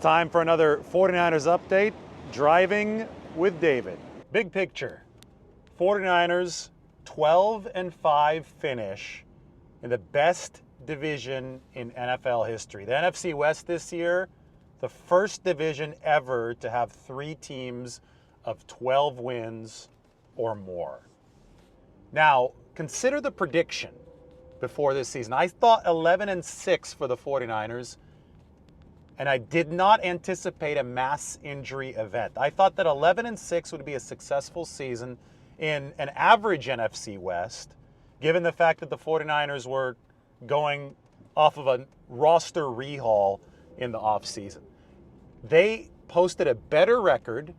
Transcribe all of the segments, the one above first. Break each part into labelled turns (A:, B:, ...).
A: Time for another 49ers update, driving with David. Big picture, 49ers 12-5 finish in the best division in NFL history. The NFC West this year, the first division ever to have 3 teams of 12 wins or more. Now, consider the prediction before this season. I thought 11-6 for the 49ers. And I did not anticipate a mass injury event. I thought that 11-6 would be a successful season in an average NFC West, given the fact that the 49ers were going off of a roster rehaul in the offseason. They posted a better record,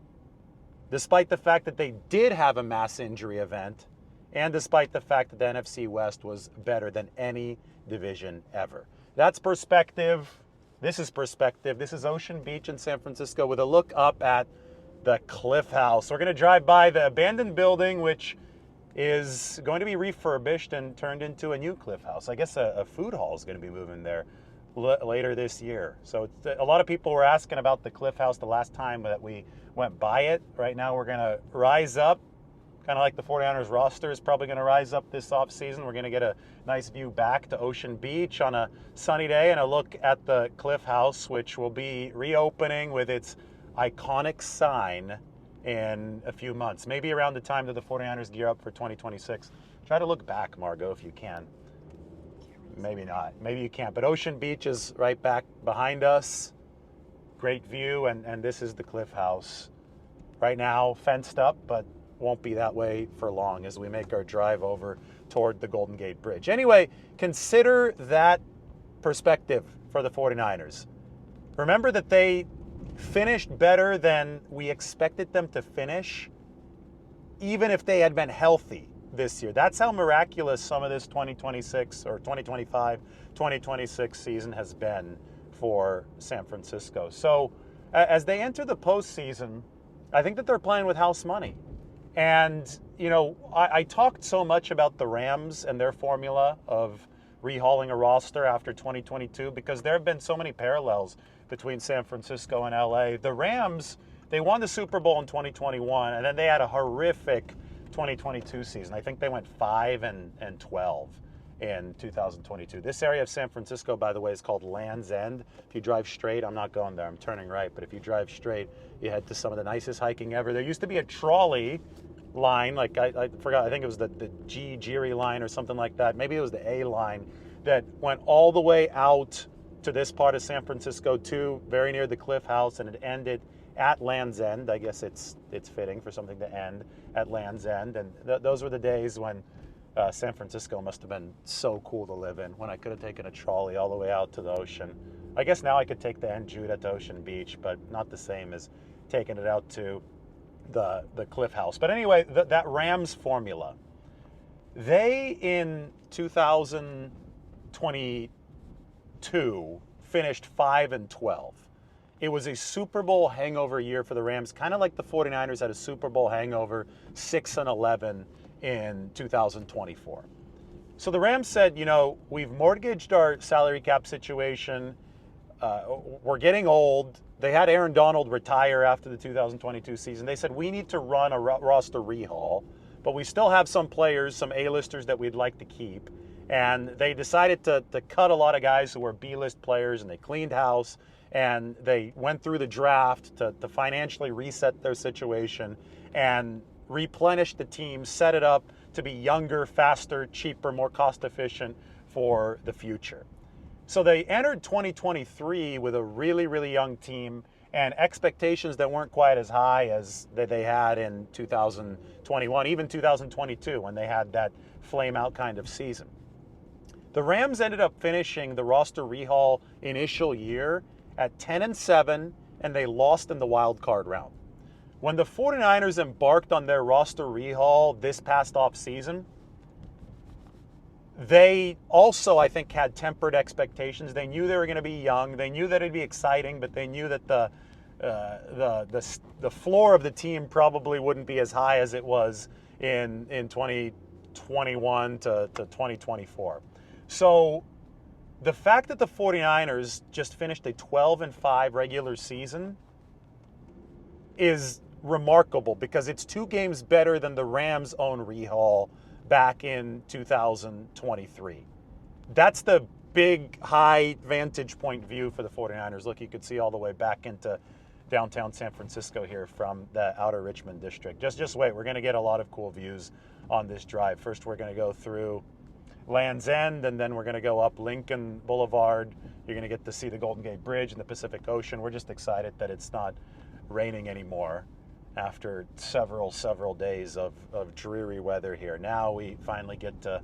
A: despite the fact that they did have a mass injury event, and despite the fact that the NFC West was better than any division ever. That's perspective. This is perspective. This is Ocean Beach in San Francisco with a look up at the Cliff House. We're going to drive by the abandoned building, which is going to be refurbished and turned into a new Cliff House. I guess a food hall is going to be moving there later this year. So a lot of people were asking about the Cliff House the last time that we went by it. Right now we're going to rise up, kind of like the 49ers roster is probably going to rise up this offseason. We're going to get a nice view back to Ocean Beach on a sunny day and a look at the Cliff House, which will be reopening with its iconic sign in a few months, maybe around the time that the 49ers gear up for 2026. Try to look back, Margot, if you can. Maybe not. Maybe you can't. But Ocean Beach is right back behind us. Great view, and this is the Cliff House. Right now, fenced up, but won't be that way for long as we make our drive over toward the Golden Gate Bridge. Anyway, consider that perspective for the 49ers. Remember that they finished better than we expected them to finish, even if they had been healthy this year. That's how miraculous some of this 2026 or 2025, 2026 season has been for San Francisco. So as they enter the postseason, I think that they're playing with house money. And, you know, I talked so much about the Rams and their formula of rehauling a roster after 2022 because there have been so many parallels between San Francisco and LA. The Rams, they won the Super Bowl in 2021, and then they had a horrific 2022 season. I think they went 5-12 in 2022. This area of San Francisco, by the way, is called Land's End. If you drive straight, I'm not going there, I'm turning right, but if you drive straight, you head to some of the nicest hiking ever. There used to be a trolley line, like I forgot, I think it was the Geary line or something like that. Maybe it was the A line that went all the way out to this part of San Francisco too, very near the Cliff House, and it ended at Land's End. I guess it's fitting for something to end at Land's End. And those were the days when San Francisco must have been so cool to live in, when I could have taken a trolley all the way out to the ocean. I guess now I could take the N Judah to Ocean Beach, but not the same as taking it out to the Cliff House. But anyway, that Rams formula, they in 2022 finished 5-12. It was a Super Bowl hangover year for the Rams, kind of like the 49ers had a Super Bowl hangover, 6-11 in 2024. So the Rams said, you know, we've mortgaged our salary cap situation. We're getting old. They had Aaron Donald retire after the 2022 season. They said, we need to run a roster rehaul, but we still have some players, some A-listers that we'd like to keep. And they decided to cut a lot of guys who were B-list players, and they cleaned house, and they went through the draft to financially reset their situation and replenish the team, set it up to be younger, faster, cheaper, more cost-efficient for the future. So they entered 2023 with a really, really young team and expectations that weren't quite as high as that they had in 2021, even 2022, when they had that flame-out kind of season. The Rams ended up finishing the roster rehaul initial year at 10-7, and they lost in the wild card round. When the 49ers embarked on their roster rehaul this past offseason, they also, I think, had tempered expectations. They knew they were going to be young. They knew that it'd be exciting, but they knew that the floor of the team probably wouldn't be as high as it was in 2021 to 2024. So The fact that the 49ers just finished a 12-5 regular season is remarkable because it's 2 games better than the Rams' own rehaul back in 2023. That's the big, high vantage point view for the 49ers. Look, you could see all the way back into downtown San Francisco here from the outer Richmond district. Just wait. We're going to get a lot of cool views on this drive. First, we're going to go through Land's End, and then we're going to go up Lincoln Boulevard. You're going to get to see the Golden Gate Bridge and the Pacific Ocean. We're just excited that it's not raining anymore after several days of dreary weather here. Now we finally get to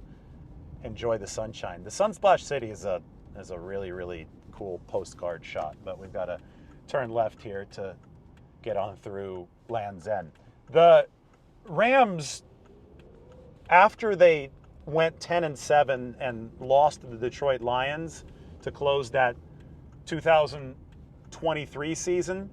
A: enjoy the sunshine. The Sunsplash City is a really cool postcard shot, but we've got to turn left here to get on through Land's End. The Rams, after they went 10-7 and lost to the Detroit Lions to close that 2023 season,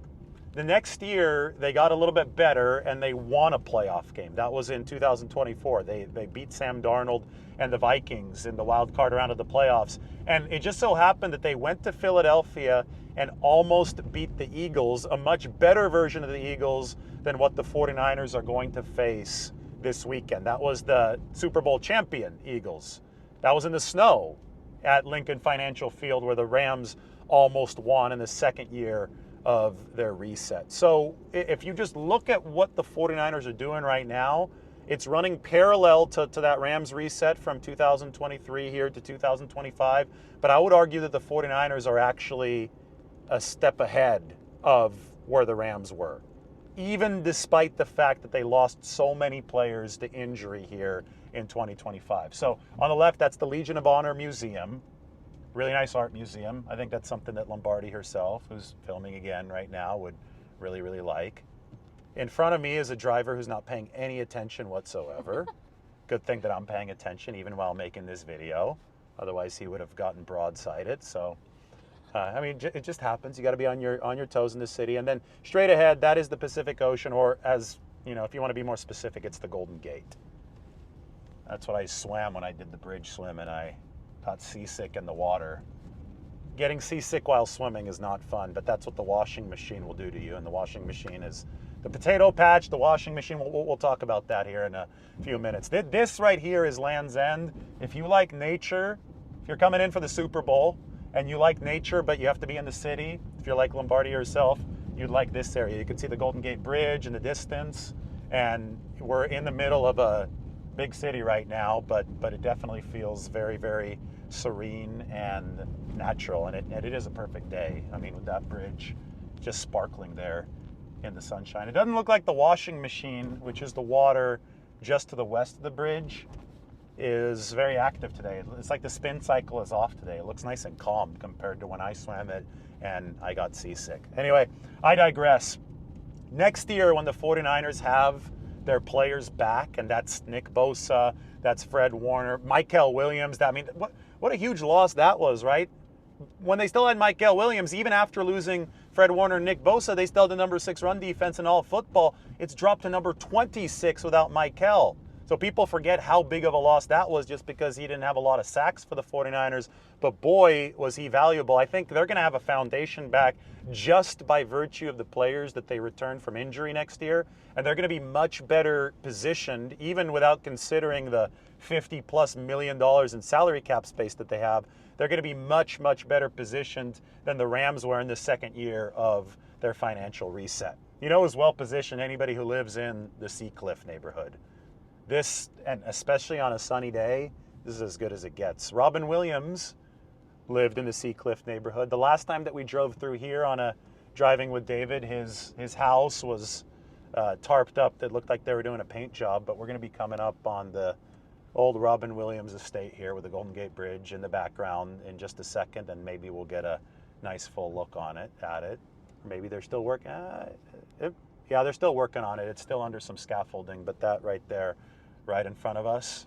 A: the next year they got a little bit better and they won a playoff game. That was in 2024. They beat Sam Darnold and the Vikings in the wild card round of the playoffs. And it just so happened that they went to Philadelphia and almost beat the Eagles, a much better version of the Eagles than what the 49ers are going to face this weekend. That was the Super Bowl champion Eagles. That was in the snow at Lincoln Financial Field where the Rams almost won in the second year of their reset. So if you just look at what the 49ers are doing right now, it's running parallel to that Rams reset from 2023 here to 2025. But I would argue that the 49ers are actually a step ahead of where the Rams were, even despite the fact that they lost so many players to injury here in 2025. So on the left, that's the Legion of Honor Museum. Really nice art museum. I think that's something that Lombardi herself, who's filming again right now, would really like. In front of me is a driver who's not paying any attention whatsoever. Good thing that I'm paying attention even while making this video. Otherwise, he would have gotten broadsided. So, I mean, it just happens. You got to be on your toes in the city. And then straight ahead, that is the Pacific Ocean, or as you know, if you want to be more specific, it's the Golden Gate. That's what I swam when I did the bridge swim, and I got seasick in the water. Getting seasick while swimming is not fun, but that's what the washing machine will do to you. And the washing machine is the potato patch, the washing machine. We'll talk about that here in a few minutes. This right here is Land's End. If you like nature, if you're coming in for the Super Bowl and you like nature, but you have to be in the city, if you're like Lombardi herself, you'd like this area. You can see the Golden Gate Bridge in the distance, and we're in the middle of a big city right now, but it definitely feels very serene and natural, and it is a perfect day. I mean, with that bridge just sparkling there in the sunshine. It doesn't look like the washing machine, which is the water just to the west of the bridge, is very active today. It's like the spin cycle is off today. It looks nice and calm compared to when I swam it and I got seasick. Anyway, I digress. Next year, when the 49ers have their players back, and that's Nick Bosa, that's Fred Warner, Michael Williams. I mean, what a huge loss that was, right? When they still had Michael Williams, even after losing Fred Warner and Nick Bosa, they still had the number 6 run defense in all of football. It's dropped to number 26 without Michael. So people forget how big of a loss that was just because he didn't have a lot of sacks for the 49ers. But boy, was he valuable. I think they're going to have a foundation back just by virtue of the players that they return from injury next year. And they're going to be much better positioned, even without considering the $50+ million in salary cap space that they have. They're going to be much better positioned than the Rams were in the second year of their financial reset. You know who's well positioned? Anybody who lives in the Seacliff neighborhood. This, and especially on a sunny day, this is as good as it gets. Robin Williams lived in the Seacliff neighborhood. The last time that we drove through here on a driving with David, his house was tarped up. That looked like they were doing a paint job, but we're going to be coming up on the old Robin Williams estate here with the Golden Gate Bridge in the background in just a second, and maybe we'll get a nice full look at it. Maybe they're still working. Yeah, they're still working on it. It's still under some scaffolding, but that right there, right in front of us,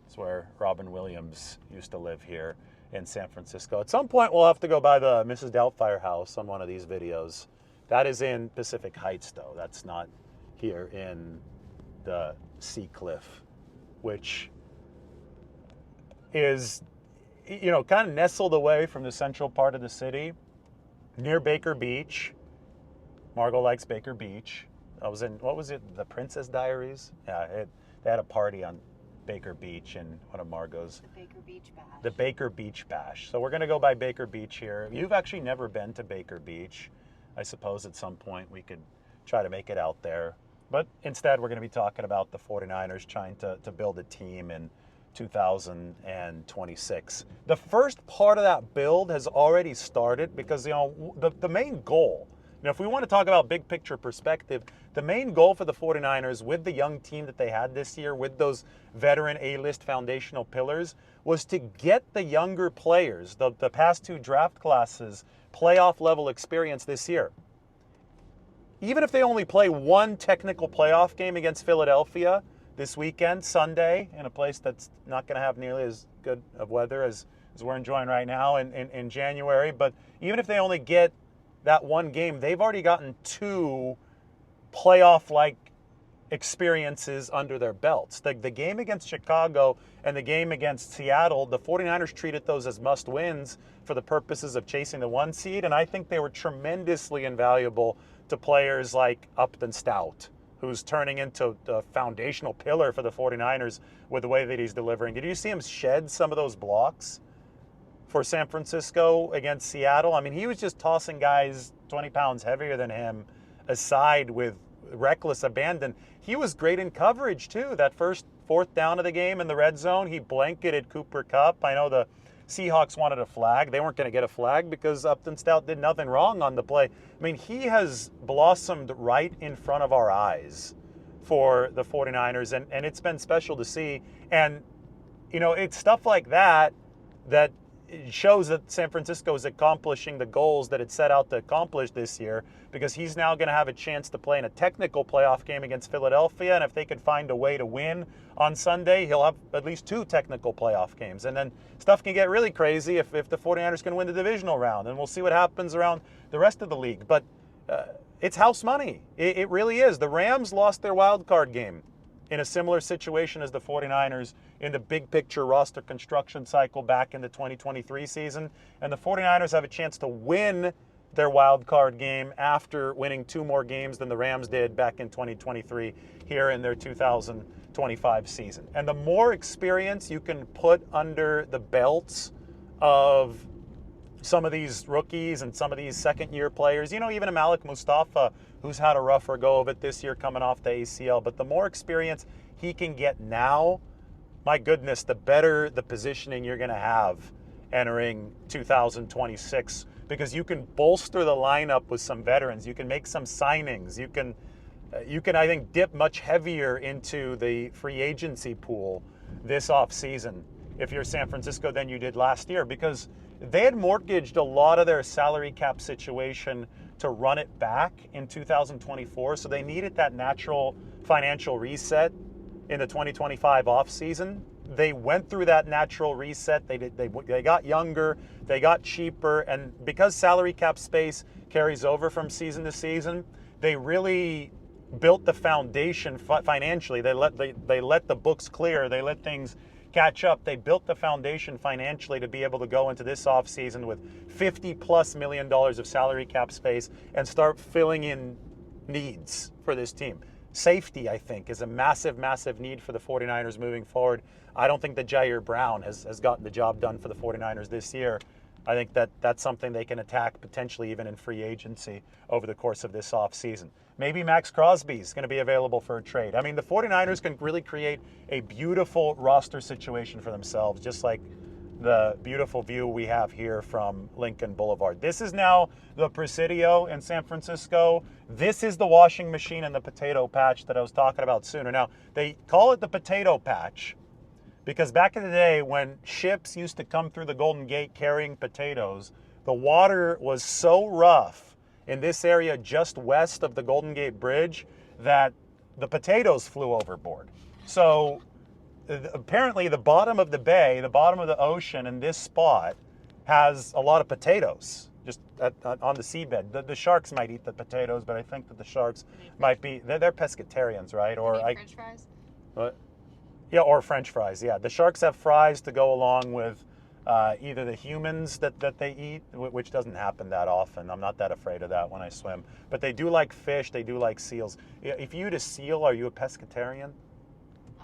A: is where Robin Williams used to live here in San Francisco. At some point, we'll have to go by the Mrs. Doubtfire house on one of these videos. That is in Pacific Heights, though. That's not here in the Seacliff, which is, kind of nestled away from the central part of the city, near Baker Beach. Margot likes Baker Beach. I was in, what was it, The Princess Diaries? Yeah, they had a party on Baker Beach in one of Margot's.
B: The Baker Beach Bash.
A: The Baker Beach Bash. So we're going to go by Baker Beach here. You've actually never been to Baker Beach. I suppose at some point we could try to make it out there. But instead, we're going to be talking about the 49ers trying to build a team in 2026. The first part of that build has already started because, the main goal, if we want to talk about big picture perspective, the main goal for the 49ers with the young team that they had this year, with those veteran A-list foundational pillars, was to get the younger players, the past two draft classes, playoff level experience this year. Even if they only play one technical playoff game against Philadelphia this weekend, Sunday, in a place that's not going to have nearly as good of weather as we're enjoying right now in January, but even if they only get that one game, they've already gotten two playoff-like experiences under their belts. The game against Chicago and the game against Seattle, the 49ers treated those as must-wins for the purposes of chasing the one seed, and I think they were tremendously invaluable to players like Upton Stout, who's turning into a foundational pillar for the 49ers with the way that he's delivering. Did you see him shed some of those blocks for San Francisco against Seattle? I mean, he was just tossing guys 20 pounds heavier than him aside with reckless abandon. He was great in coverage, too. That first fourth down of the game in the red zone, he blanketed Cooper Kupp. I know the Seahawks wanted a flag. They weren't going to get a flag because Upton Stout did nothing wrong on the play. I mean, he has blossomed right in front of our eyes for the 49ers, and it's been special to see. And, it's stuff like that shows that San Francisco is accomplishing the goals that it set out to accomplish this year, because he's now going to have a chance to play in a technical playoff game against Philadelphia, and if they could find a way to win on Sunday, he'll have at least two technical playoff games. And then stuff can get really crazy if the 49ers can win the divisional round, and we'll see what happens around the rest of the league. But it's house money. It really is. The Rams lost their wild card game in a similar situation as the 49ers in the big picture roster construction cycle back in the 2023 season. And the 49ers have a chance to win their wild card game after winning two more games than the Rams did back in 2023 here in their 2025 season. And the more experience you can put under the belts of some of these rookies and some of these second-year players, even a Malik Mustafa, who's had a rougher go of it this year coming off the ACL, but the more experience he can get now, my goodness, the better the positioning you're going to have entering 2026, because you can bolster the lineup with some veterans. You can make some signings. You can, I think, dip much heavier into the free agency pool this offseason if you're San Francisco than you did last year, because they had mortgaged a lot of their salary cap situation to run it back in 2024, so they needed that natural financial reset in the 2025 offseason. They went through that natural reset. They got younger, they got cheaper, and because salary cap space carries over from season to season, they really built the foundation financially. They let the books clear. They let things catch up. They built the foundation financially to be able to go into this offseason with $50+ million of salary cap space and start filling in needs for this team. Safety, I think, is a massive, massive need for the 49ers moving forward. I don't think that Jair Brown has gotten the job done for the 49ers this year. I think that's something they can attack potentially even in free agency over the course of this offseason. Maybe Max Crosby is going to be available for a trade. I mean, the 49ers can really create a beautiful roster situation for themselves, just like the beautiful view we have here from Lincoln Boulevard. This is now the Presidio in San Francisco. This is the washing machine and the potato patch that I was talking about sooner. Now, they call it the potato patch because back in the day when ships used to come through the Golden Gate carrying potatoes, the water was so rough in this area just west of the Golden Gate Bridge that the potatoes flew overboard. So apparently the bottom of the bay, the bottom of the ocean in this spot has a lot of potatoes just on the seabed. The sharks might eat the potatoes, but I think that the sharks might be, they're pescatarians, right?
B: Or French fries?
A: Yeah, or French fries, yeah. The sharks have fries to go along with either the humans that they eat, which doesn't happen that often. I'm not that afraid of that when I swim. But they do like fish. They do like seals. If you eat a seal, are you a pescatarian?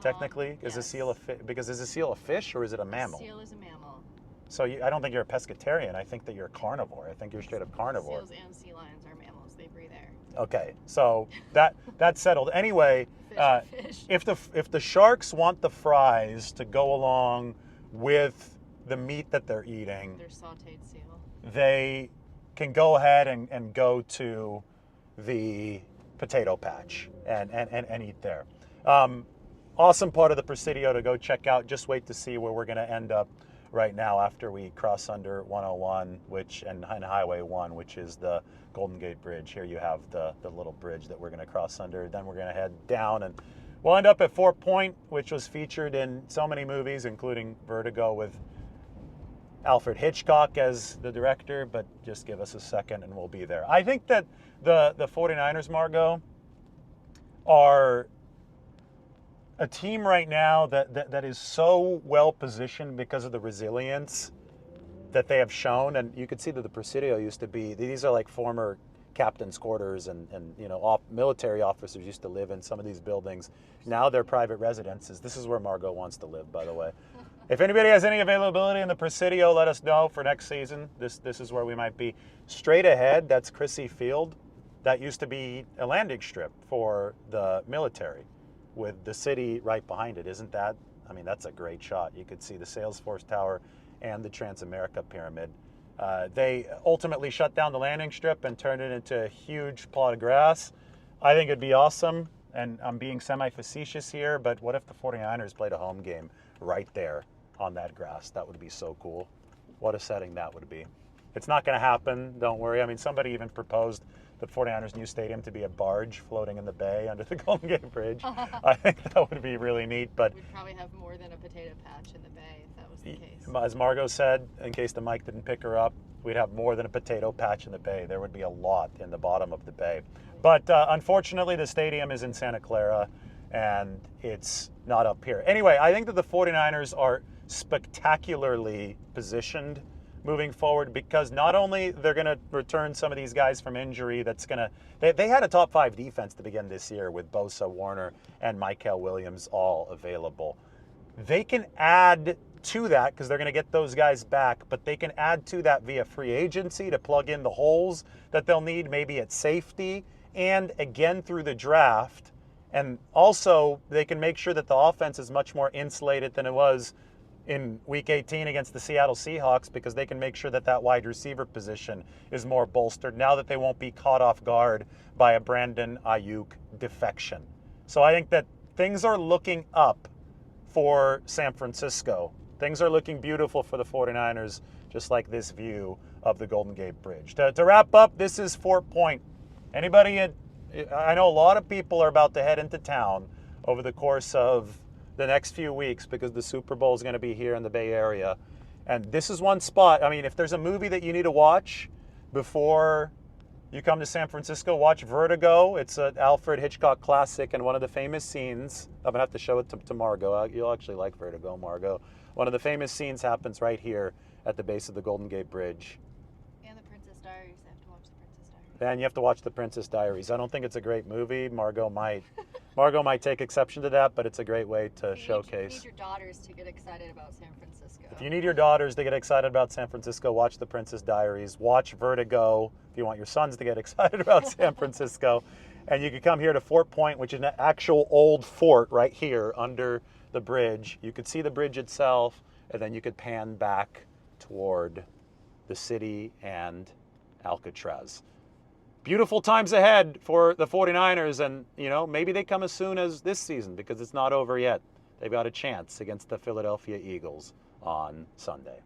A: Technically,
B: yes.
A: Is a seal because is a seal a fish or is it a mammal?
B: A seal is a mammal.
A: So I don't think you're a pescatarian. I think that you're a carnivore. I think you're straight up carnivore.
B: Seals and sea lions are mammals. They breathe air.
A: Okay, so that's settled. Anyway,
B: Fish.
A: if the sharks want the fries to go along with the meat that they're eating,
B: Their sautéed seal.
A: they can go ahead and go to the potato patch and eat there. Awesome part of the Presidio to go check out. Just wait to see where we're going to end up right now after we cross under 101, and Highway 1, which is the Golden Gate Bridge. Here you have the little bridge that we're going to cross under. Then we're going to head down, and we'll end up at Fort Point, which was featured in so many movies, including Vertigo with Alfred Hitchcock as the director, but just give us a second and we'll be there. I think that the 49ers, Margot, are a team right now that is so well positioned because of the resilience that they have shown. And you could see that the Presidio used to be, these are like former captain's quarters and military officers used to live in some of these buildings. Now they're private residences. This is where Margot wants to live, by the way. If anybody has any availability in the Presidio, let us know for next season. This is where we might be. Straight ahead, that's Crissy Field. That used to be a landing strip for the military with the city right behind it. Isn't that? I mean, that's a great shot. You could see the Salesforce Tower and the Transamerica Pyramid. They ultimately shut down the landing strip and turned it into a huge plot of grass. I think it'd be awesome, and I'm being semi-facetious here, but what if the 49ers played a home game right there on that grass? That would be so cool. What a setting that would be. It's not going to happen, don't worry. I mean, somebody even proposed the 49ers' new stadium to be a barge floating in the bay under the Golden Gate Bridge. I think that would be really neat. But
B: we'd probably have more than a potato patch in the bay if that was the case.
A: As Margot said, in case the mic didn't pick her up, we'd have more than a potato patch in the bay. There would be a lot in the bottom of the bay. But unfortunately, the stadium is in Santa Clara, and it's not up here. Anyway, I think that the 49ers are spectacularly positioned moving forward because not only they're going to return some of these guys from injury, they had a top 5 defense to begin this year with Bosa, Warner, and Mykel Williams all available. They can add to that because they're going to get those guys back, but they can add to that via free agency to plug in the holes that they'll need maybe at safety and again through the draft. And also they can make sure that the offense is much more insulated than it was in Week 18 against the Seattle Seahawks because they can make sure that that wide receiver position is more bolstered now that they won't be caught off guard by a Brandon Ayuk defection. So I think that things are looking up for San Francisco. Things are looking beautiful for the 49ers, just like this view of the Golden Gate Bridge. To wrap up, this is Fort Point. I know a lot of people are about to head into town over the course of the next few weeks because the Super Bowl is going to be here in the Bay Area. And this is one spot. I mean, if there's a movie that you need to watch before you come to San Francisco, watch Vertigo. It's an Alfred Hitchcock classic, and one of the famous scenes, I'm going to have to show it to Margot. You'll actually like Vertigo, Margot. One of the famous scenes happens right here at the base of the Golden Gate Bridge.
B: And the Princess Diaries. I have to watch the Princess Diaries.
A: And you have to watch the Princess Diaries. I don't think it's a great movie. Margot might take exception to that, but it's a great way to showcase.
B: You need your daughters to get excited about San Francisco.
A: If you need your daughters to get excited about San Francisco, watch the Princess Diaries. Watch Vertigo if you want your sons to get excited about San Francisco. And you can come here to Fort Point, which is an actual old fort right here under the bridge. You could see the bridge itself, and then you could pan back toward the city and Alcatraz. Beautiful times ahead for the 49ers, and maybe they come as soon as this season because it's not over yet. They've got a chance against the Philadelphia Eagles on Sunday.